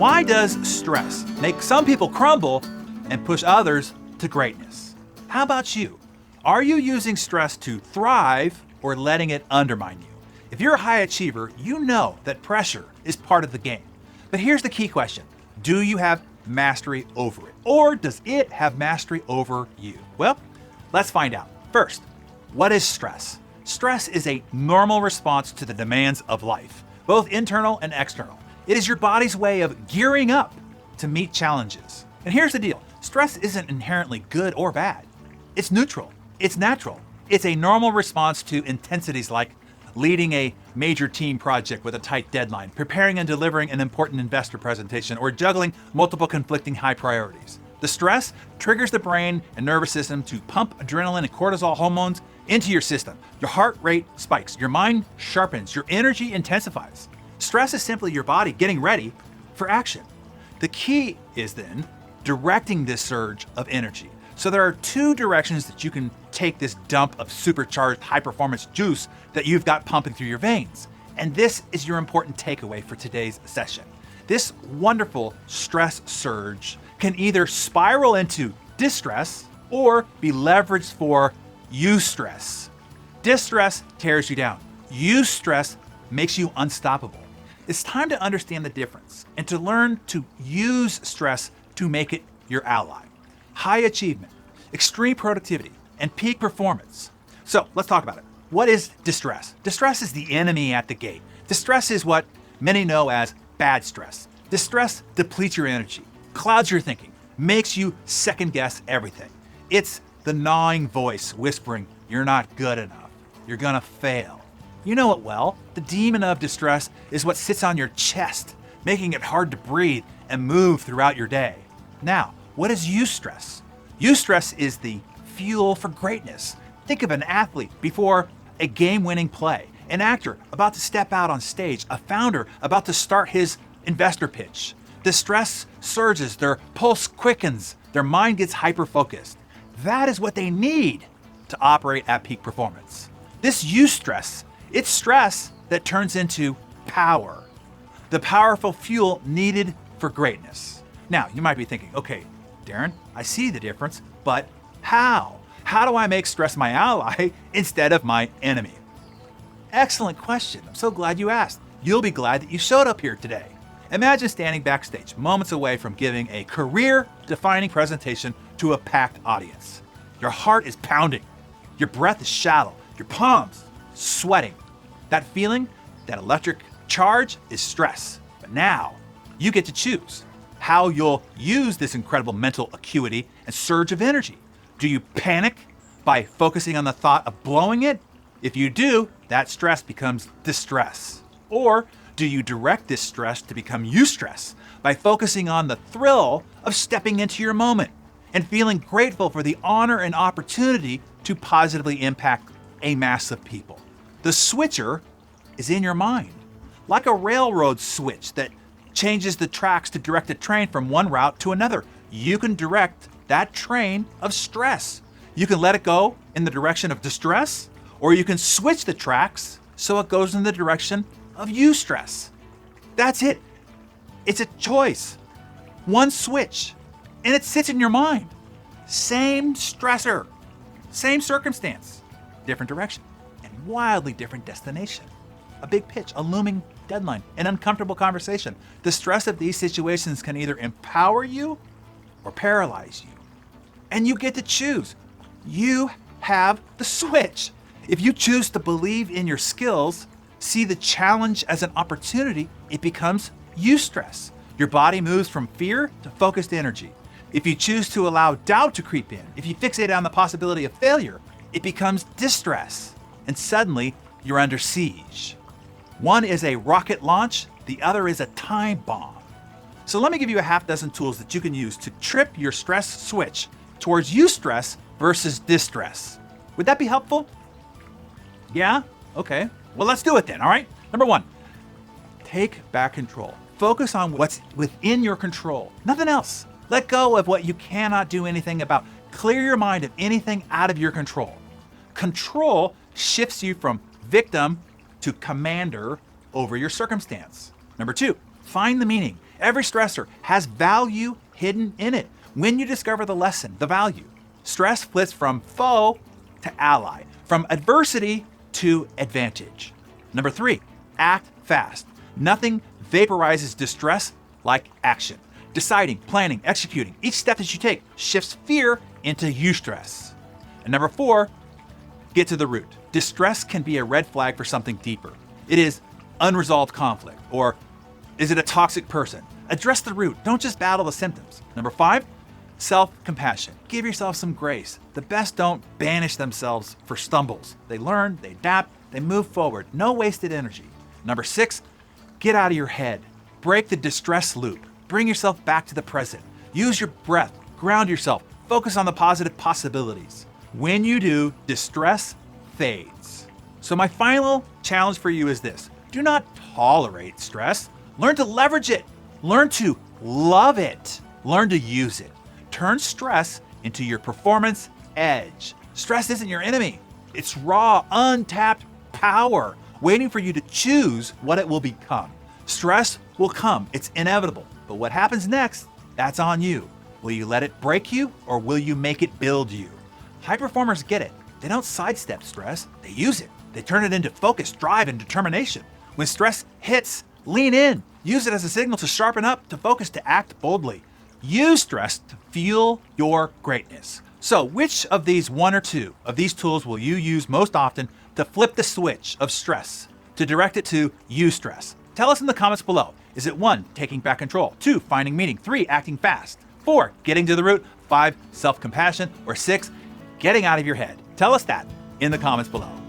Why does stress make some people crumble and push others to greatness? How about you? Are you using stress to thrive or letting it undermine you? If you're a high achiever, you know that pressure is part of the game. But here's the key question. Do you have mastery over it? Or does it have mastery over you? Well, let's find out. First, what is stress? Stress is a normal response to the demands of life, both internal and external. It is your body's way of gearing up to meet challenges. And here's the deal. Stress isn't inherently good or bad. It's neutral. It's natural. It's a normal response to intensities like leading a major team project with a tight deadline, preparing and delivering an important investor presentation, or juggling multiple conflicting high priorities. The stress triggers the brain and nervous system to pump adrenaline and cortisol hormones into your system. Your heart rate spikes, your mind sharpens, your energy intensifies. Stress is simply your body getting ready for action. The key is then directing this surge of energy. So there are two directions that you can take this dump of supercharged high-performance juice that you've got pumping through your veins. And this is your important takeaway for today's session. This wonderful stress surge can either spiral into distress or be leveraged for eustress. Distress tears you down. Eustress makes you unstoppable. It's time to understand the difference and to learn to use stress to make it your ally. High achievement, extreme productivity, and peak performance. So let's talk about it. What is distress? Distress is the enemy at the gate. Distress is what many know as bad stress. Distress depletes your energy, clouds your thinking, makes you second guess everything. It's the gnawing voice whispering, "You're not good enough. You're gonna fail." You know it well. The demon of distress is what sits on your chest, making it hard to breathe and move throughout your day. Now, what is eustress? Eustress is the fuel for greatness. Think of an athlete before a game-winning play, an actor about to step out on stage, a founder about to start his investor pitch. The stress surges, their pulse quickens, their mind gets hyper-focused. That is what they need to operate at peak performance. This eustress, it's stress that turns into power, the powerful fuel needed for greatness. Now, you might be thinking, okay, Darren, I see the difference, but how? How do I make stress my ally instead of my enemy? Excellent question. I'm so glad you asked. You'll be glad that you showed up here today. Imagine standing backstage, moments away from giving a career-defining presentation to a packed audience. Your heart is pounding. Your breath is shallow. Your palms sweating. That feeling, that electric charge is stress. But now, you get to choose how you'll use this incredible mental acuity and surge of energy. Do you panic by focusing on the thought of blowing it? If you do, that stress becomes distress. Or do you direct this stress to become eustress by focusing on the thrill of stepping into your moment and feeling grateful for the honor and opportunity to positively impact a mass of people? The switcher is in your mind, like a railroad switch that changes the tracks to direct a train from one route to another. You can direct that train of stress. You can let it go in the direction of distress, or you can switch the tracks so it goes in the direction of eustress. That's it. It's a choice. One switch, and it sits in your mind. Same stressor, same circumstance, different direction, and wildly different destination. A big pitch, a looming deadline, an uncomfortable conversation. The stress of these situations can either empower you or paralyze you. And you get to choose. You have the switch. If you choose to believe in your skills, see the challenge as an opportunity, it becomes eustress. Your body moves from fear to focused energy. If you choose to allow doubt to creep in, if you fixate on the possibility of failure, it becomes distress. And suddenly, you're under siege. One is a rocket launch, the other is a time bomb. So let me give you a half dozen tools that you can use to trip your stress switch towards eustress versus distress. Would that be helpful? Yeah? Okay. Well, let's do it then, all right? Number one, take back control. Focus on what's within your control, nothing else. Let go of what you cannot do anything about. Clear your mind of anything out of your control. Control shifts you from victim to commander over your circumstance. Number two, find the meaning. Every stressor has value hidden in it. When you discover the lesson, the value, stress flips from foe to ally, from adversity to advantage. Number 3, act fast. Nothing vaporizes distress like action. Deciding, planning, executing. Each step that you take shifts fear into eustress. And number 4, get to the root. Distress can be a red flag for something deeper. It is unresolved conflict, or is it a toxic person? Address the root. Don't just battle the symptoms. Number 5, self-compassion. Give yourself some grace. The best don't banish themselves for stumbles. They learn, they adapt, they move forward. No wasted energy. Number 6, get out of your head. Break the distress loop. Bring yourself back to the present. Use your breath. Ground yourself. Focus on the positive possibilities. When you do, distress fades. So my final challenge for you is this. Do not tolerate stress. Learn to leverage it. Learn to love it. Learn to use it. Turn stress into your performance edge. Stress isn't your enemy. It's raw, untapped power waiting for you to choose what it will become. Stress will come. It's inevitable. But what happens next, that's on you. Will you let it break you, or will you make it build you? High performers get it. They don't sidestep stress. They use it. They turn it into focus, drive, and determination. When stress hits, lean in. Use it as a signal to sharpen up, to focus, to act boldly. Use stress to fuel your greatness. So which of these 1 or 2 of these tools will you use most often to flip the switch of stress, to direct it to eustress? Tell us in the comments below. Is it 1, taking back control, 2, finding meaning, 3, acting fast, 4, getting to the root, 5, self-compassion, or 6, getting out of your head? Tell us that in the comments below.